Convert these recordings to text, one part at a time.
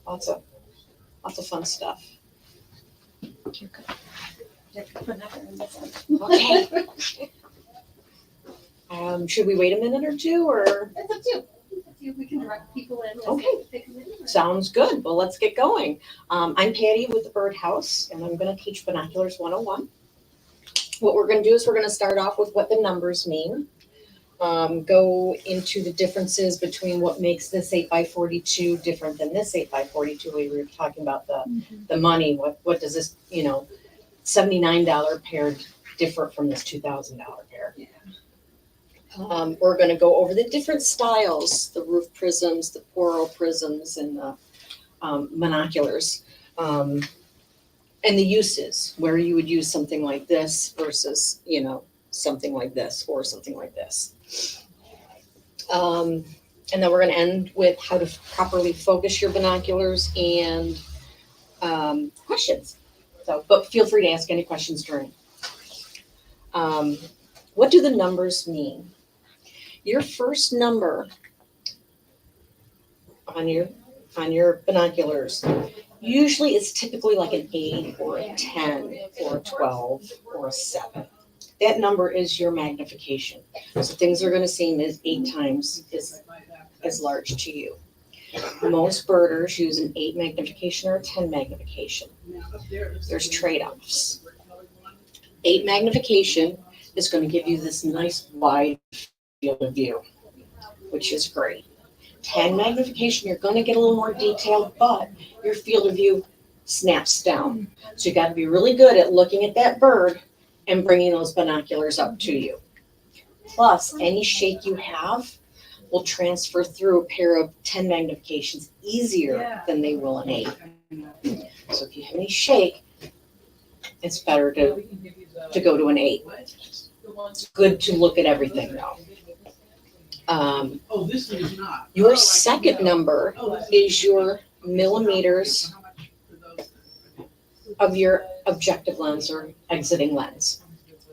Lots of fun stuff. Okay. Should we wait a minute or two, or? It's up to you. We can direct people in. Okay. Sounds good. Well, let's get going. I'm Patti with the Birdhouse, and I'm going to teach Binoculars 101. What we're going to do is we're going to start off with what the numbers mean. Go into the differences between what makes this 8x42 different than this 8x42. We were talking about the money. What does this, $79 pair differ from this $2,000 pair? Yeah. We're going to go over the different styles, the roof prisms, the Poro prisms, and the binoculars, and the uses, where you would use something like this versus, something like this or something like this. And then we're going to end with how to properly focus your binoculars and questions. But feel free to ask any questions during. What do the numbers mean? Your first number on your binoculars usually is typically like an 8 or a 10 or a 12 or a 7. That number is your magnification. So things are going to seem as 8 times as large to you. Most birders use an 8 magnification or a 10 magnification. There's trade-offs. 8 magnification is going to give you this nice wide field of view, which is great. 10 magnification, you're going to get a little more detail, but your field of view snaps down. So you got to be really good at looking at that bird and bringing those binoculars up to you. Plus, any shake you have will transfer through a pair of 10 magnifications easier than they will an 8. So if you have any shake, it's better to go to an 8. It's good to look at everything though. Your second number is your millimeters of your objective lens or exiting lens.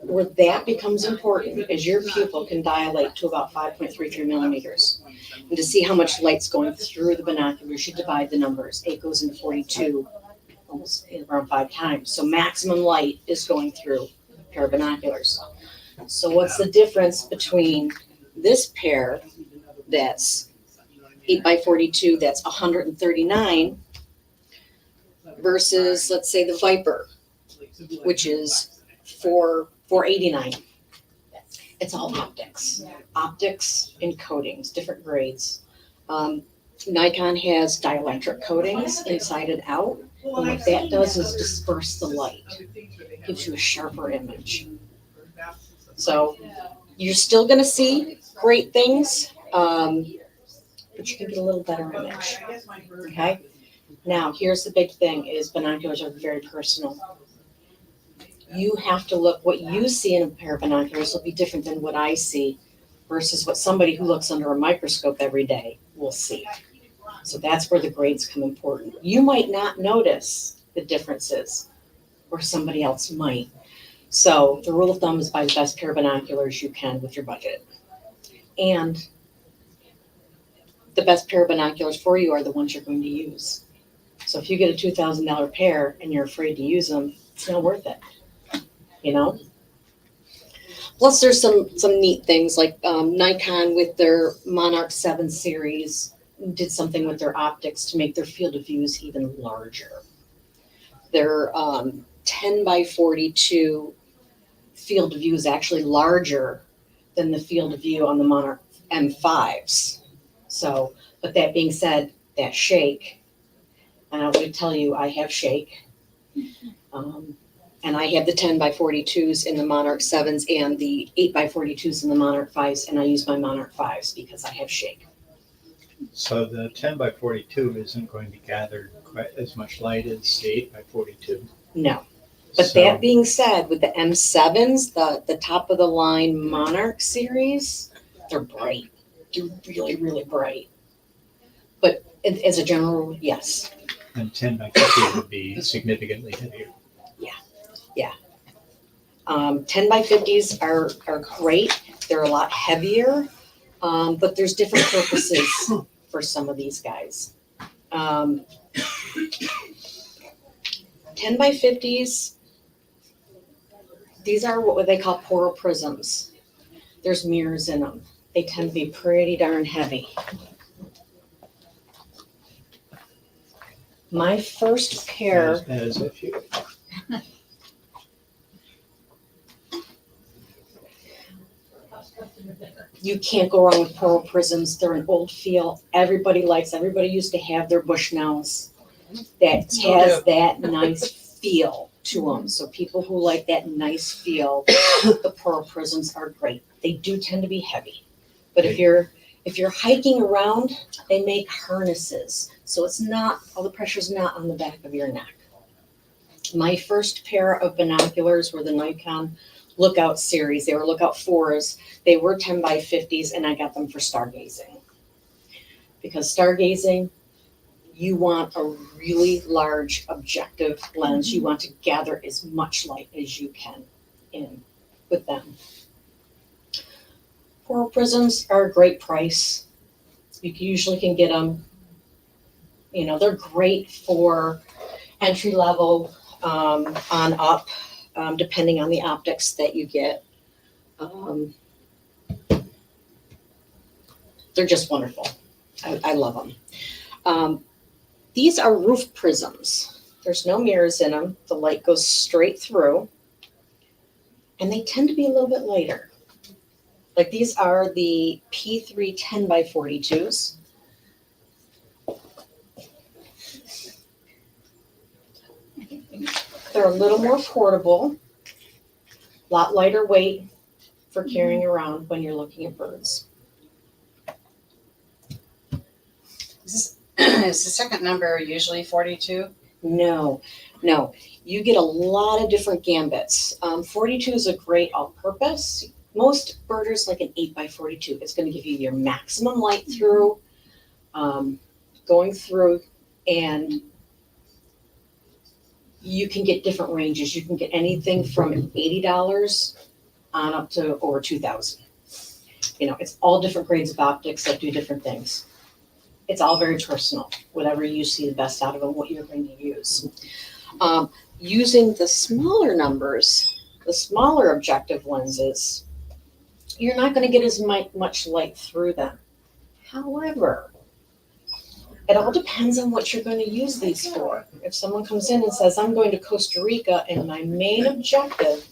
Where that becomes important is your pupil can dilate to about 5.33 millimeters. And to see how much light's going through the binoculars, you divide the numbers. 8 goes into 42, almost around 5 times. So maximum light is going through a pair of binoculars. So what's the difference between this pair that's 8x42, that's 139, versus, let's say, the Viper, which is 489. It's all optics and coatings, different grades. Nikon has dielectric coatings inside and out, and what that does is disperse the light, gives you a sharper image. So you're still going to see great things, but you can get a little better image. Okay. Now, here's the big thing: is binoculars are very personal. You have to look. What you see in a pair of binoculars will be different than what I see, versus what somebody who looks under a microscope every day will see. So that's where the grades come important. You might not notice the differences, or somebody else might. So the rule of thumb is buy the best pair of binoculars you can with your budget. And the best pair of binoculars for you are the ones you're going to use. So if you get a $2,000 pair and you're afraid to use them, it's not worth it, Plus there's some neat things like Nikon with their Monarch 7 series did something with their optics to make their field of views even larger. Their 10x42 field of view is actually larger than the field of view on the Monarch M5s. So, but that being said, that shake, and I would tell you I have shake, and I have the 10x42s in the Monarch 7s and the 8x42s in the Monarch 5s, and I use my Monarch 5s because I have shake. So the 10x42 isn't going to gather quite as much light as the 8x42. No. But that being said, with the M7s, the top of the line Monarch series, they're bright. They're really, really bright. But as a general rule, yes. And 10x50 would be significantly heavier. Yeah. 10x50s are great. They're a lot heavier, but there's different purposes for some of these guys. Um, 10 by 50s, these are what they call poro prisms. There's mirrors in them. They tend to be pretty darn heavy. My first pair, As if you, you can't go wrong with poro prisms. They're an old feel. Everybody used to have their Bushnells that has that nice feel to them. So people who like that nice feel, the poro prisms are great. They do tend to be heavy. But if you're hiking around, they make harnesses. So it's not, all the pressure's not on the back of your neck. My first pair of binoculars were the Nikon Lookout series. They were Lookout 4s. They were 10 by 50s, and I got them for stargazing. Because stargazing, you want a really large objective lens. You want to gather as much light as you can in with them. Poro prisms are a great price. You usually can get them, they're great for entry level on up, depending on the optics that you get. They're just wonderful. I love them. These are roof prisms. There's no mirrors in them. The light goes straight through, and they tend to be a little bit lighter. Like these are the P3 10 by 42s. They're a little more portable, a lot lighter weight for carrying around when you're looking at birds. Is the second number usually 42? No. You get a lot of different gambits. 42 is a great all-purpose. Most birders like an 8 by 42. It's going to give you your maximum light through, going through, and you can get different ranges. You can get anything from $80 on up to over $2,000. It's all different grades of optics that do different things. It's all very personal, whatever you see the best out of them, what you're going to use. Using the smaller numbers, the smaller objective lenses, you're not going to get as much light through them. However, it all depends on what you're going to use these for. If someone comes in and says, I'm going to Costa Rica and my main objective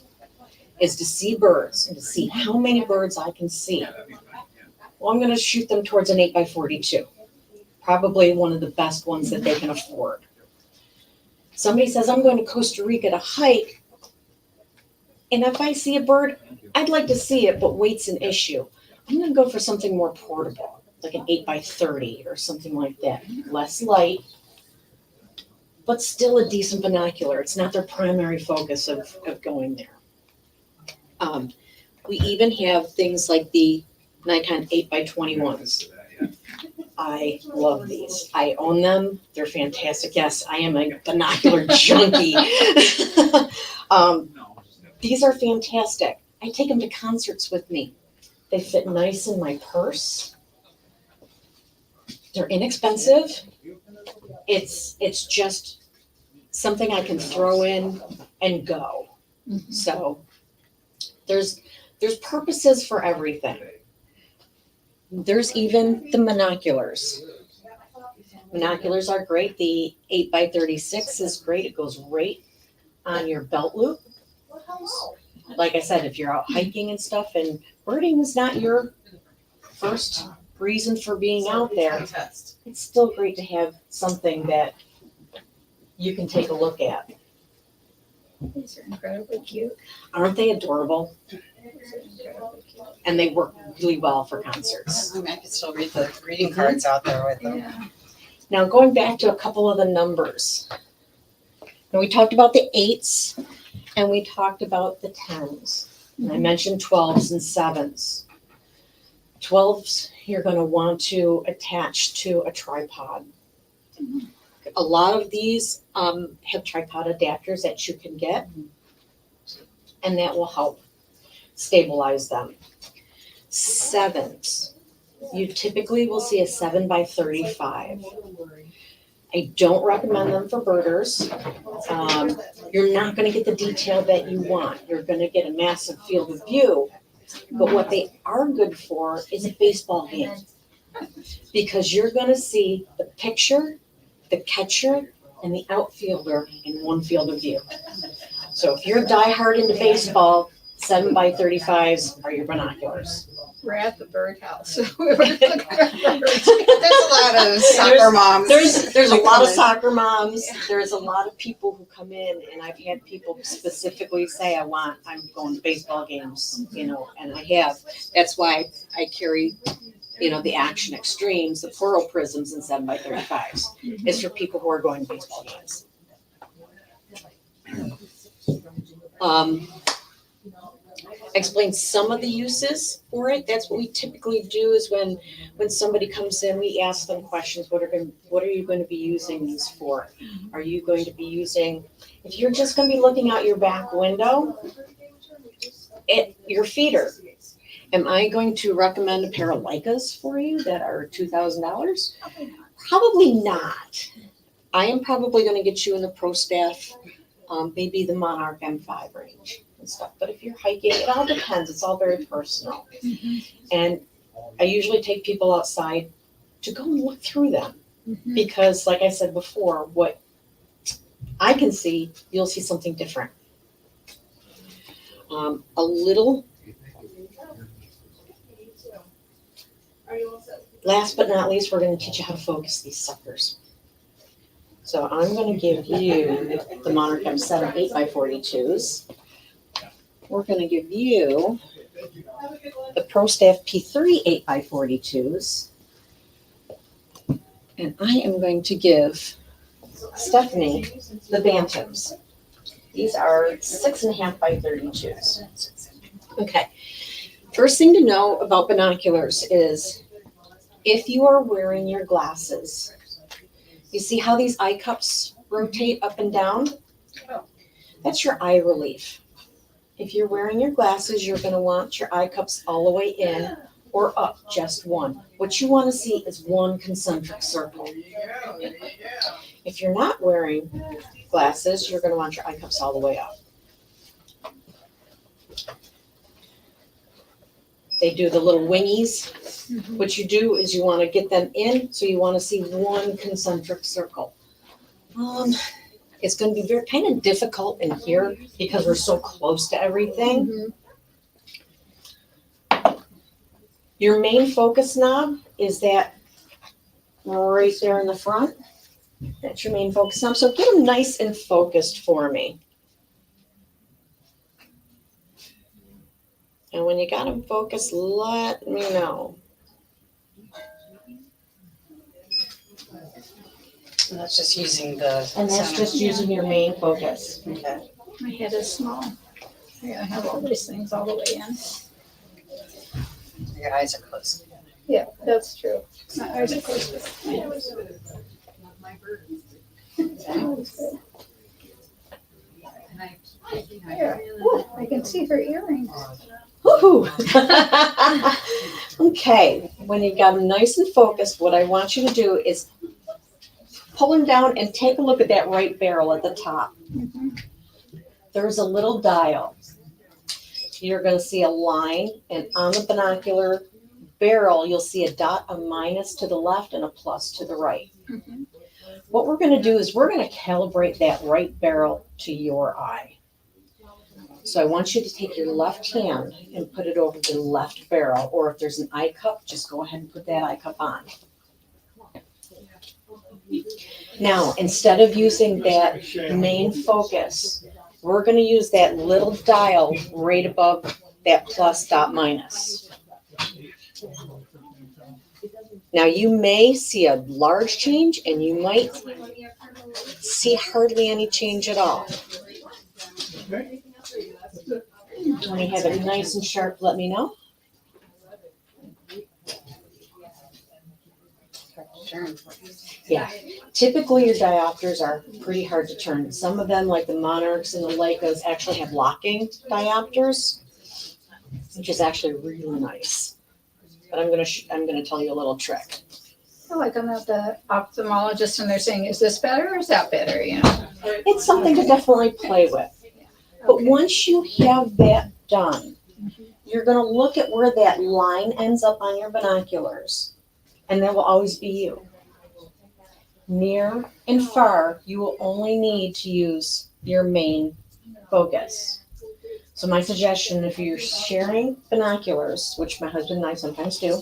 is to see birds and to see how many birds I can see, well, I'm going to shoot them towards an 8 by 42. Probably one of the best ones that they can afford. Somebody says, I'm going to Costa Rica to hike, and if I see a bird, I'd like to see it, but weight's an issue. I'm going to go for something more portable, like an 8 by 30 or something like that. Less light, but still a decent binocular. It's not their primary focus of going there. We even have things like the Nikon 8 by 21s. I love these. I own them. They're fantastic. Yes, I am a binocular junkie. These are fantastic. I take them to concerts with me. They fit nice in my purse. They're inexpensive. It's just something I can throw in and go. So there's purposes for everything. There's even the binoculars. Binoculars are great. The 8 by 36 is great. It goes right on your belt loop. Like I said, if you're out hiking and stuff, and birding is not your first reason for being out there, it's still great to have something that you can take a look at. These are incredibly cute. Aren't they adorable? And they work really well for concerts. I mean, I could still read the greeting cards out there with them. Yeah. Now, going back to a couple of the numbers. Now, we talked about the 8s and we talked about the 10s. And I mentioned 12s and 7s. 12s, you're going to want to attach to a tripod. A lot of these have tripod adapters that you can get, and that will help stabilize them. 7s, you typically will see a 7 by 35. I don't recommend them for birders. You're not gonna get the detail that you want. You're gonna get a massive field of view. But what they are good for is a baseball game. Because you're gonna see the pitcher, the catcher, and the outfielder in one field of view. So if you're diehard into baseball, 7x35s are your binoculars. We're at the birdhouse. We're looking at birds. There's a lot of soccer moms. There's a lot of soccer moms, there's a lot of people who come in, and I've had people specifically say, I'm going to baseball games, and I have. That's why I carry, the Action Extremes, the Plural Prisms and 7x35s. It's for people who are going to baseball games. Explain some of the uses for it. That's what we typically do is when somebody comes in, we ask them questions. What are you going to be using these for? Are you going to be using, if you're just going to be looking out your back window, your feeder. Am I going to recommend a pair of Leicas for you that are $2,000? Probably not. I am probably going to get you in the Pro Staff, maybe the Monarch M5 range and stuff. But if you're hiking, it all depends. It's all very personal. And I usually take people outside to go and look through them. Because like I said before, what I can see, you'll see something different. Last but not least, we're going to teach you how to focus these suckers. So I'm going to give you the Monarch M7 8x42s. We're going to give you the Pro Staff P3 8x42s. And I am going to give Stephanie the Bantams. These are 6.5x32s. Okay. First thing to know about binoculars is if you are wearing your glasses, you see how these eye cups rotate up and down? That's your eye relief. If you're wearing your glasses, you're going to want your eye cups all the way in or up, just one. What you want to see is one concentric circle. If you're not wearing glasses, you're going to want your eye cups all the way up. They do the little wingies. What you do is you want to get them in, so you want to see one concentric circle. It's going to be very kind of difficult in here because we're so close to everything. Your main focus knob is that right there in the front. That's your main focus knob. So get them nice and focused for me. And when you got them focused, let me know. And that's just using the. And that's just using your main focus. Okay. My head is small. I gotta have all these things all the way in. Your eyes are closed. Yeah, that's true. My eyes are closed. My head was yeah. Ooh, I can see her earrings. Woohoo! Okay, when you got them nice and focused, what I want you to do is pull them down and take a look at that right barrel at the top. There's a little dial. You're going to see a line, and on the binocular barrel, you'll see a dot, a minus to the left, and a plus to the right. What we're going to do is we're going to calibrate that right barrel to your eye. So I want you to take your left hand and put it over the left barrel, or if there's an eye cup, just go ahead and put that eye cup on. Now, instead of using that main focus, we're going to use that little dial right above that plus dot minus. Now, you may see a large change, and you might see hardly any change at all. When you have it nice and sharp, let me know. Yeah, typically your diopters are pretty hard to turn. Some of them, like the Monarchs and the Leicas, actually have locking diopters, which is actually really nice. But I'm gonna tell you a little trick. feel like I'm at the ophthalmologist and they're saying, is this better or is that better, you know? It's something to definitely play with. But Okay. once you have that done, you're gonna look at where that line ends up on your binoculars, and that will always be you. Near and far, you will only need to use your main focus. So my suggestion, if you're sharing binoculars, which my husband and I sometimes do,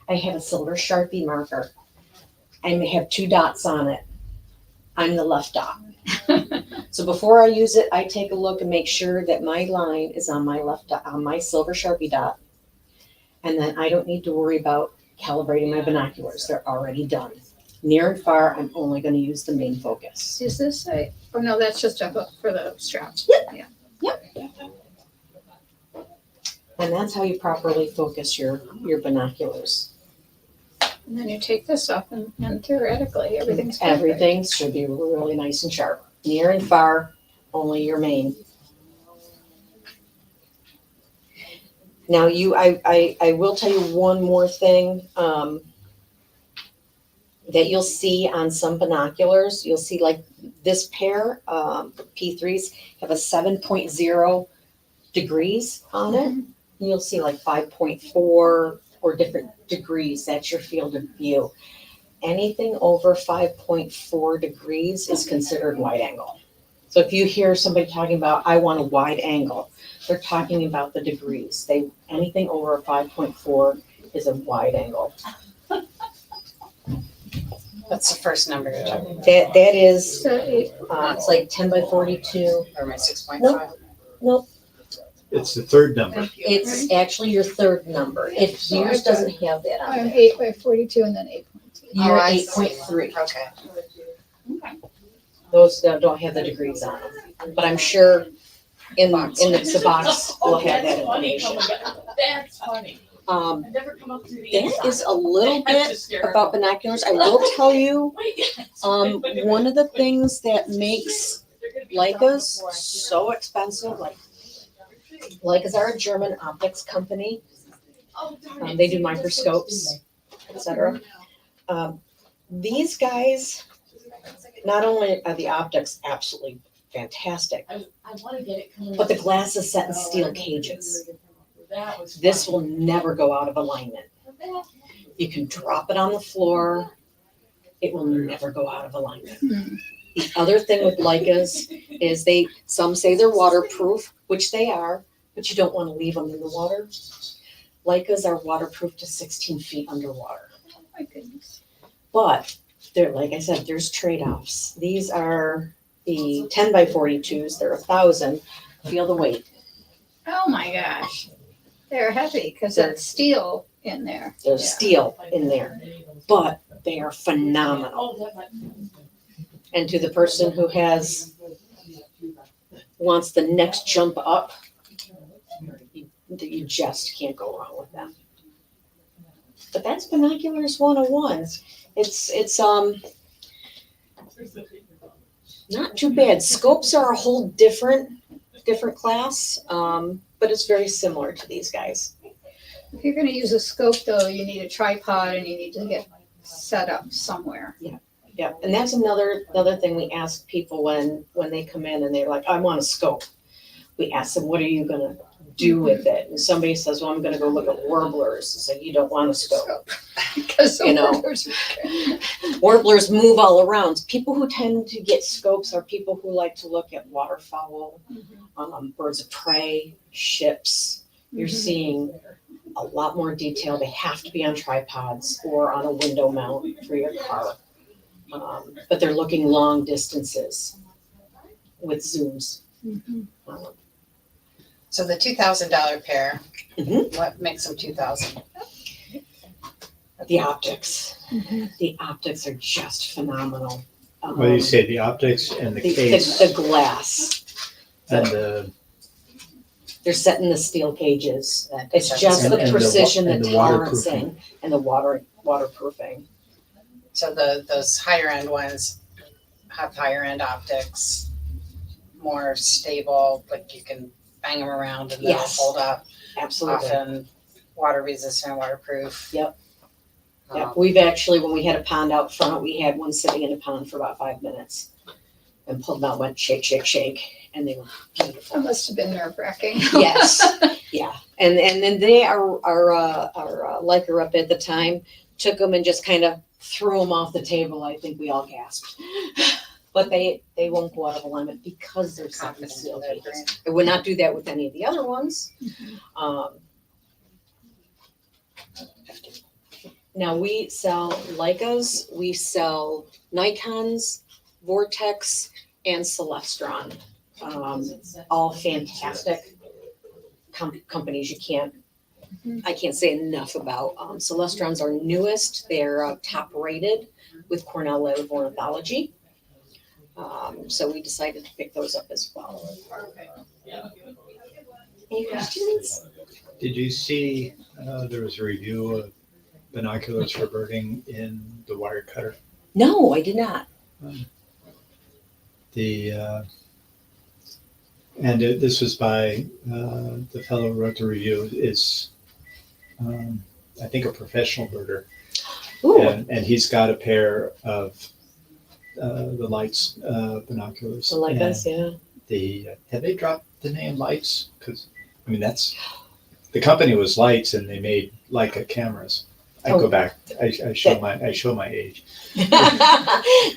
I have a silver Sharpie marker. I have 2 dots on it. I'm the left dot. So before I use it, I take a look and make sure that my line is on my left dot, on my silver Sharpie dot. And then I don't need to worry about calibrating my binoculars. They're already done. Near and far, I'm only going to use the main focus. Is this a, oh no, that's just a hook for the strap. And that's how you properly focus your binoculars. And then you take this off and theoretically, everything's perfect. Everything should be really nice and sharp. Near and far, only your main. Now I will tell you one more thing, that you'll see on some binoculars. You'll see like this pair, P3s have a 7.0 degrees on it. And you'll see like 5.4 or different degrees. That's your field of view. Anything over 5.4 degrees is considered wide angle. So if you hear somebody talking about, I want a wide angle, they're talking about the degrees. Anything over a 5.4 is a wide angle. What's the first number you're talking about? That is, So it's like 10 by 42. Or my 6.5? Nope, It's the third number. thank you. it's actually your third number. If yours doesn't have that on I'm there. 8 by 42 and then 8.2. You're Oh, I see. 8.3. Okay. Those don't have the degrees on them. But I'm sure in the box will have that information. That's funny. Um, I've never come up to the that inside. is a little That's bit hysterical. about binoculars. I will tell you, Wait, one of the things that makes Leicas so expensive, like Leicas are a German optics company. They do microscopes, etc. These guys, not only are the optics absolutely fantastic, I want to get it clean. but the glass is set in steel cages. This will never go out of alignment. You can drop it on the floor. It will never go out of alignment. Hmm. The other thing with Leicas is some say they're waterproof, which they are, but you don't want to leave them in the water. Leicas are waterproof to 16 feet underwater. Oh my goodness. But like I said, there's trade-offs. These are the 10 by 42s. They're 1,000. Feel the weight. Oh my gosh. They're heavy because it's steel in there. There's Yeah. steel in there, but they are phenomenal. And to the person who wants the next jump up, you just can't go wrong with them. But that's Binoculars 101. It's not too bad. Scopes are a whole different class, but it's very similar to these guys. If you're going to use a scope though, you need a tripod and you need to get set up somewhere. Yeah, and that's another thing we ask people when they come in and they're like, I want a scope. We ask them, what are you gonna do with it? And somebody says, well, I'm gonna go look at warblers. So you don't want a scope. Because You know. Warblers move all around. People who tend to get scopes are people who like to look at waterfowl, birds of prey, ships. You're seeing a lot more detail. They have to be on tripods or on a window mount for your car. But they're looking long distances with zooms. So the $2,000 pair, Mhm. what makes them 2,000? The optics. The optics are just phenomenal. Well, you say the optics and the case The glass. and They're set in the steel cages. It's And- just the and precision, and the the waterproofing. tolerancing, and the waterproofing. So those higher end ones have higher end optics, more stable, like you can bang them around and they'll Yes. hold up. Absolutely. Often water resistant, waterproof. Yep. Yeah, we've actually, when we had a pond out front, we had one sitting in a pond for about 5 minutes. And pulled them out, went shake, shake, shake, and they were That beautiful. must have been nerve wracking. Yes, yeah. And then they, our liker up at the time, took them and just kind of threw them off the table. I think we all gasped. But they won't go out of alignment because they're Confident in sealed their cages. brand. I would not do that with any of the other ones. Now we sell Leicas, we sell Nikons, Vortex, and Celestron. All fantastic companies. I can't say enough about. Celestrons are newest. They're top rated with Cornell Lab of Ornithology. So we decided to pick those up as well. Any questions? Did you see, there was a review of binoculars for birding in the wire cutter? No, I did not. This was by the fellow who wrote the review is, I think, a professional birder. Ooh, And he's got a pair of the Lights binoculars. so like us, yeah. Have they dropped the name Lights? Because, I mean, the company was Lights and they made Leica cameras. I Oh. go back, I show my age.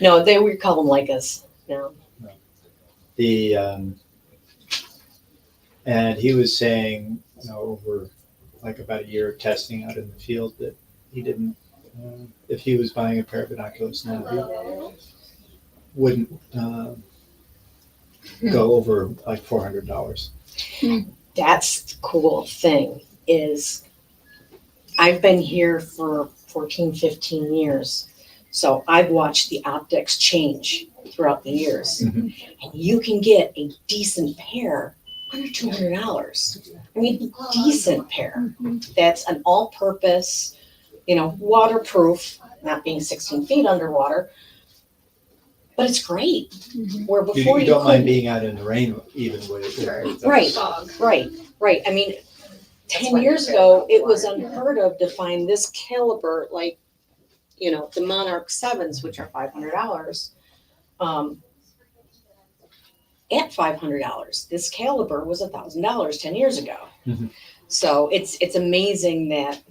No, we call them Leicas now. And he was saying, over like about a year of testing out in the field that he didn't, if he was buying a pair of binoculars now, he wouldn't go over like $400. That's the cool thing is I've been here for 14, 15 years. So I've watched the optics change throughout the years. Mhm. And you can get a decent pair under $200. I mean, decent pair. That's an all-purpose, waterproof, not being 16 feet underwater. But it's great. Where before You you don't mind couldn't. being out in the rain even with those. Right. Fog. Right. I mean, That's 10 why years they're ago, better it was for it. unheard of to find this caliber, like, the Monarch 7s, which are $500, at $500. This caliber was $1,000 10 years ago. Mhm. So it's amazing that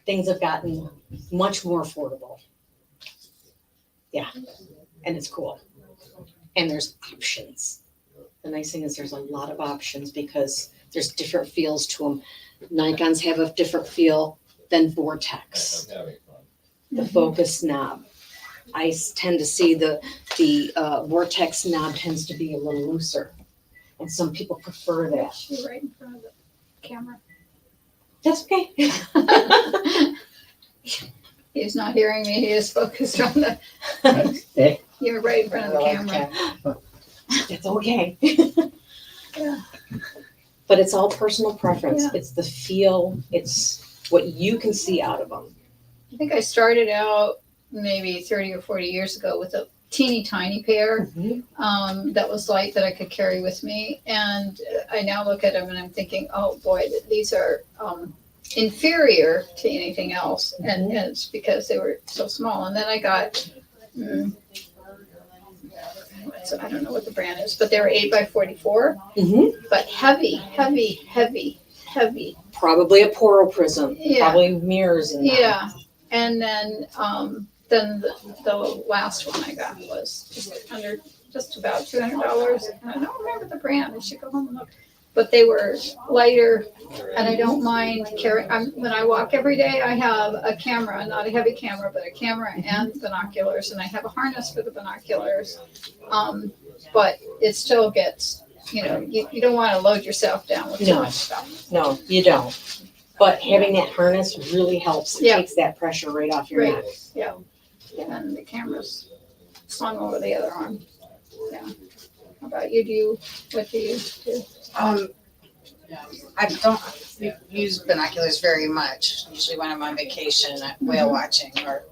things have gotten much more affordable. Yeah, and it's cool. And there's options. The nice thing is there's a lot of options because there's different feels to them. Nikons have a different feel than Vortex. The focus knob. I tend to see the Vortex knob tends to be a little looser. And some people prefer that. You're right in front of the camera. That's okay. He's not hearing me. He is focused on the. You're right in front of the camera. That's okay. Yeah. But it's all personal preference. Yeah. It's the feel. It's what you can see out of them. I think I started out maybe 30 or 40 years ago with a teeny tiny pair that was light that I could carry with me. And I now look at them and I'm thinking, oh boy, these are inferior to anything else. And it's because they were so small. And then I got, I don't know what the brand is, but they were 8x44, but heavy. Probably a Poro prism. Yeah. Probably mirrors in that. Yeah. And then the last one I got was just about $200. And I don't remember the brand. I should go home and look. But they were lighter, and I don't mind carrying. When I walk every day, I have a camera, not a heavy camera, but a camera and binoculars, and I have a harness for the binoculars. But it still gets, you don't want to load yourself down with too No. much stuff. No, you don't. But having that harness really helps. It Yeah. takes that pressure right off your Right. neck. Yeah. And the camera's slung over the other arm. Yeah. How about you? What do you do? I don't use binoculars very much. Usually when I'm on vacation, whale watching or,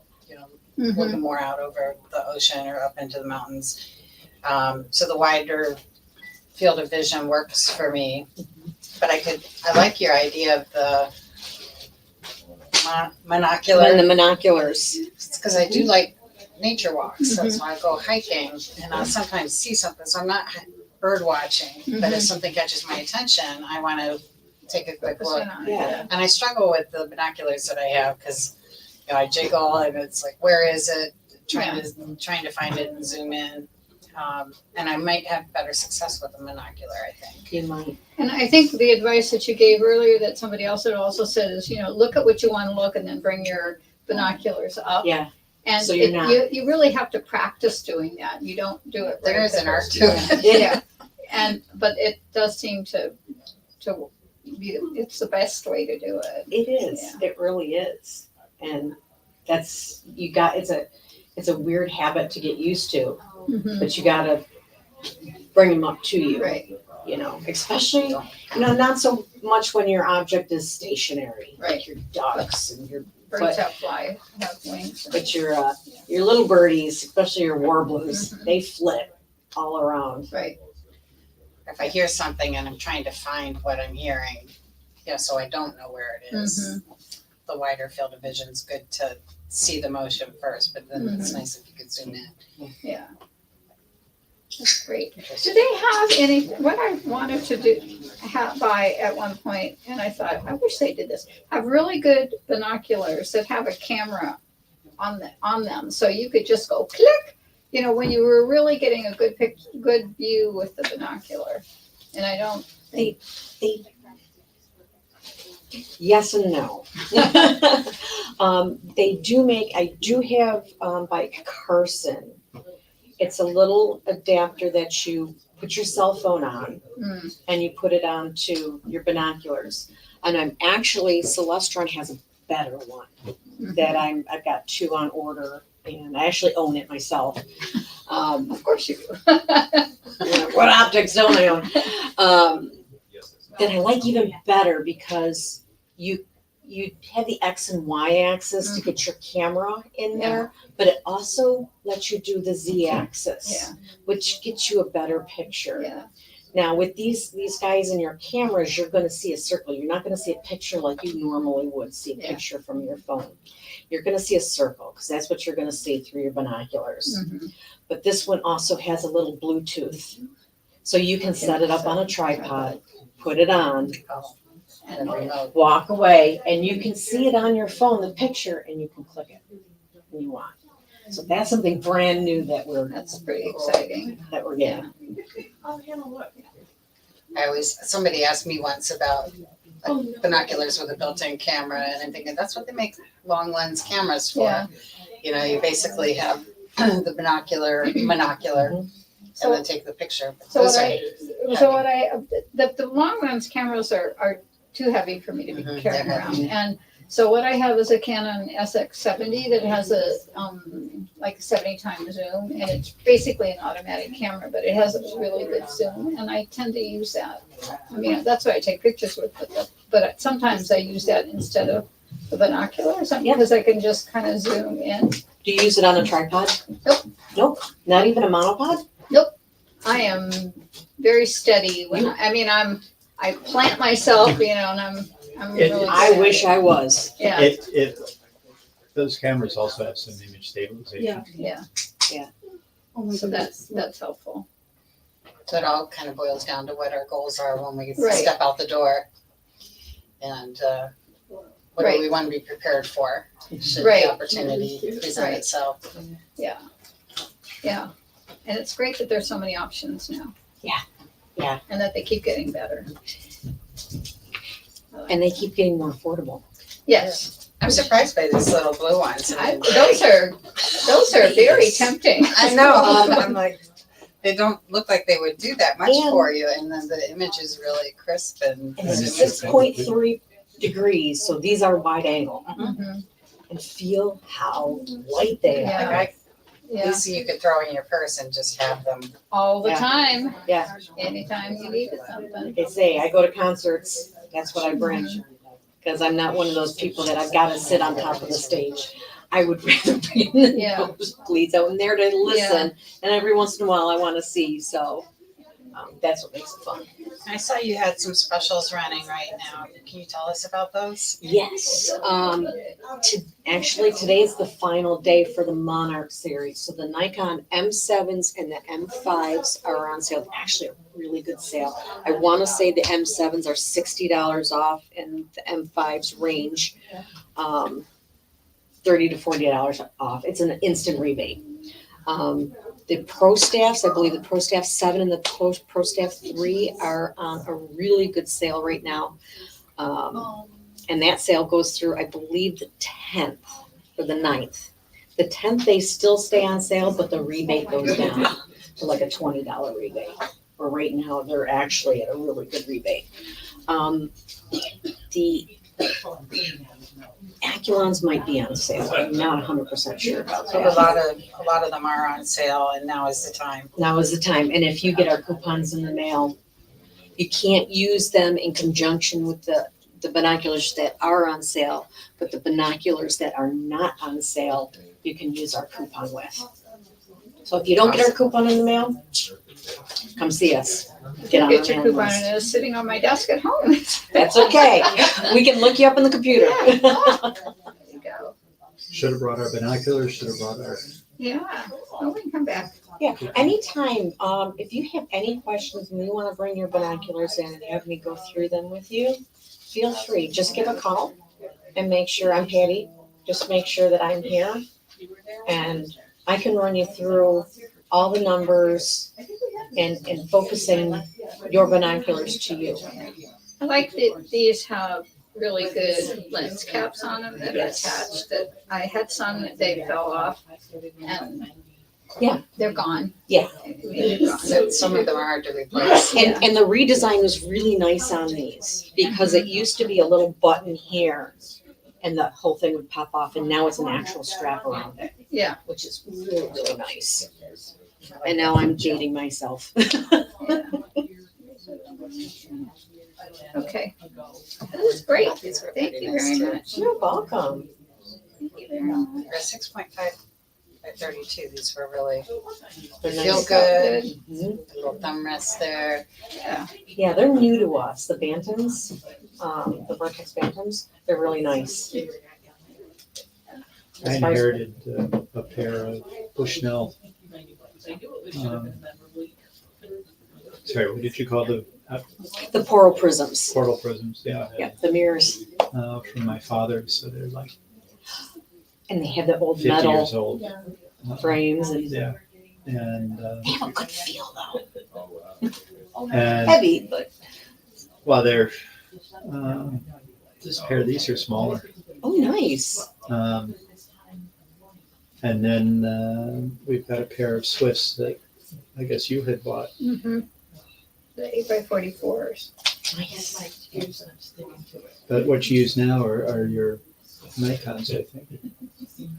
looking more out over the ocean or up into the mountains. So the wider field of vision works for me. But I like your idea of the monocular. And the binoculars. It's because I do like nature walks. That's why I go hiking, and I'll sometimes see something. So I'm not bird watching, but if something catches my attention, I want to take a quick Focus look. in on it, Yeah. And I struggle with the binoculars that I have because I jiggle and it's like, where is it? Trying to find it and zoom in. And I might have better success with a monocular, I think. You might. And I think the advice that you gave earlier that somebody else had also said is, look at what you want to look and then bring your binoculars up. Yeah. And So you're not- you really have to practice doing that. You don't do it. There right is the an art first to time. it. Yeah. But it does seem to be, it's the best way to do it. It is. It really is. And that's, it's a weird habit to get used to, Mhm. but you gotta bring them up to you. Right, Especially, not so much when your object is stationary, Right. like your ducks and your, birds have wings. but your little birdies, especially your warblers, they flip all around. Right, If I hear something and I'm trying to find what I'm hearing, so I don't know where it is, the wider field of vision is good to see the motion first, but then it's nice if you could zoom in. yeah. That's great. Do they have any, what I wanted to buy at one point, and I thought, I wish they did this, have really good binoculars that have a camera on them, so you could just go click, when you were really getting a good view with the binocular. And I don't think, Yes and no. I do have by Carson. It's a little adapter that you put your cell phone on and you put it onto your binoculars. And Celestron has a better one that I've got 2 on order, and I actually own it myself. of course you do. What optics don't I own? That I like even better because you have the X and Y axis to get your camera in there, but it also lets you do the Z axis, which gets you a better picture. Yeah. Now with these guys in your cameras, you're going to see a circle. You're not going to see a picture like you normally would see a picture from your phone. You're going to see a circle because that's what you're going to see through your binoculars. But this one also has a little Bluetooth, so you can set it up on a tripod, put it on, And remote. walk away, and you can see it on your phone, the picture, and you can click it when you want. So that's something brand new that That's pretty exciting. we're getting. I'll have a look. Somebody asked me once about binoculars with a built-in camera, and I'm thinking that's what they make long lens cameras for. Yeah. You basically have the monocular, and then take the picture. So Those the long lens cameras are too heavy for me to be Mhm, carrying they're around. heavy. And so what I have is a Canon SX70 that has a like a 70 times zoom, and it's basically an automatic camera, but it has a really good zoom, and I tend to use that. I mean, that's what I take pictures with, but sometimes I use that instead of the binoculars, because I can just kind of zoom in. Do you use it on a tripod? Nope. Nope. Not even a monopod? I am very steady when I plant myself, and I'm really good I at wish it. I was. Yeah, Those cameras also have some image stabilization. yeah. Oh my So goodness. that's helpful. So it all kind of boils down to what our goals are when we Right. step out the door. And what Right. do we want to be prepared for? Should Right. the opportunity present Right. itself? Yeah. And it's great that there's so many options now. Yeah. And that they keep getting better. And they keep getting more affordable. Yes, I'm surprised by these little blue ones. those are very tempting. I know. I'm like, they don't look like they would do that much And- for you, and then the image is really crisp and. And it's 6.3 degrees, so these are wide angle. Mhm. And feel how light they Yeah. are. Like Yeah, these you could throw in your purse and just have them. all the Yeah. time, Yeah. anytime you needed something. Like they say, I go to concerts, that's what I bring. Because I'm not one of those people that I've got to sit on top of the stage. I would rather be in the Yeah. nosebleeds. I'm there to listen, and every once in a while I want to see. So That's what makes it fun. I saw you had some specials running right now. Can you tell us about those? Yes, actually today is the final day for the Monarch series. So the Nikon M7s and the M5s are on sale. Actually, a really good sale. I want to say the M7s are $60 off, and the M5s range $30 to $40 off. It's an instant rebate. The Pro Staffs, I believe the Pro Staff 7 and the Pro Staff 3 are on a really good sale right now. And that sale goes through, I believe, the 10th or the 9th. The 10th, they still stay on sale, but the rebate goes down to like a $20 rebate. Or right now, they're actually at a really good rebate. The Aculons might be on sale. I'm not 100% sure about So that. a lot of them are on sale, and now is the time. Now is the time. And if you get our coupons in the mail, you can't use them in conjunction with the binoculars that are on sale, but the binoculars that are not on sale, you can use our coupon with. So if you don't get our coupon in the mail, come see us. Get on our Get your mailing coupon list. and it's sitting on my desk at home. That's okay. We can look you up on the computer. There you go. Should have brought our binoculars, should have brought our, Yeah, oh, we can come back. Yeah, anytime, if you have any questions and you want to bring your binoculars in and have me go through them with you, feel free. Just give a call and make sure I'm Patti. Just make sure that I'm here, and I can run you through all the numbers and focusing your binoculars to you. I like that these have really good lens caps on them that are attached, that I had some that they fell off and Yeah. they're gone. Yeah. They're gone. Some of them are hard to replace. And the redesign was really nice on these because it used to be a little button here and the whole thing would pop off, and now it's an actual strap around it. Yeah. Which is really, really nice. And now I'm jading myself. Okay. That was great. Thank you very much. You're welcome. Thank you very much. They're 6.5 by 32. These were really They're feel nice. good. Mhm. Little thumb rest there. Yeah, they're new to us, the Bantams, the Vertex Bantams. They're really nice. I inherited a pair of Bushnell. Sorry, what did you call the The Poro Prisms. portal prisms? Yeah, Yeah, the mirrors. from my father. So they're like And they have the old 50 metal years old. frames, and Yeah, and they have a good feel though. and Heavy, but well, they're this pair. These are smaller. oh, nice. And then we've got a pair of Swifts that I guess you had bought. Mm-hmm. The 8x44s. Nice. But what you use now are your Nikons, I think.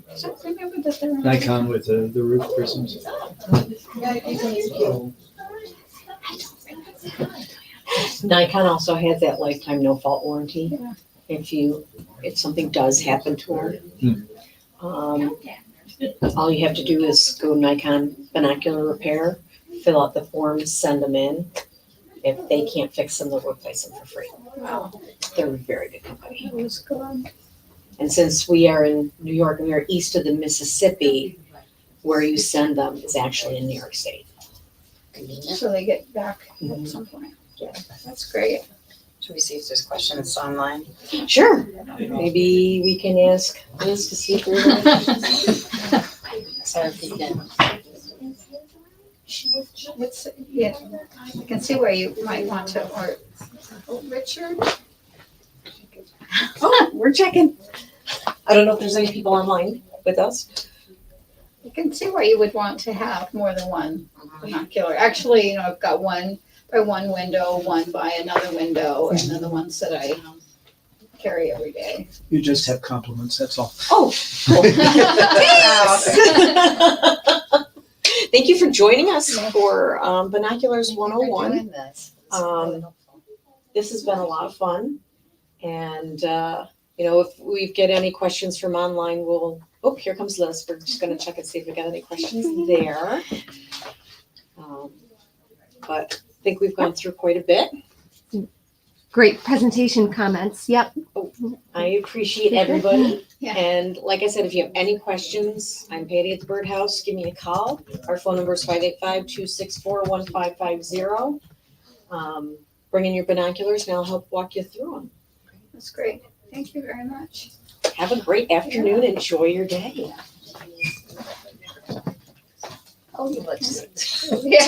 I don't remember that they're on. Nikon with the roof prisms. Nikon also has that lifetime no fault warranty. Yeah. If something does happen to them. Hmm. All you have to do is go Nikon binocular repair, fill out the forms, send them in. If they can't fix them, they'll replace them for free. Wow. They're a very good company. That was good. And since we are in New York, we are east of the Mississippi, where you send them is actually in New York State. So they get back Mhm. at some point. Yeah, that's great. Should we see if there's questions online? Sure, maybe we can ask Liz to see if there's So if you can. Yeah, I can see where you might want to, or Richard. Oh, we're checking. I don't know if there's any people online with us. You can see where you would want to have more than one binocular. Actually, I've got one by one window, one by another window, and then the ones that I carry every day. You just have compliments, that's all. Oh, cool. Thanks. Thank you for joining us for Binoculars 101. Doing this. This has been a lot of fun. And, if we get any questions from online, here comes Liz. We're just going to check and see if we got any questions there. But think we've gone through quite a bit. Great presentation comments. Yep. I appreciate everybody. Yeah. And like I said, if you have any questions, I'm Patti at the Birdhouse. Give me a call. Our phone number is 585-264-1550. Bring in your binoculars and I'll help walk you through them. That's great. Thank you very much. Have a great afternoon. Enjoy your day. Oh, you look. Yeah.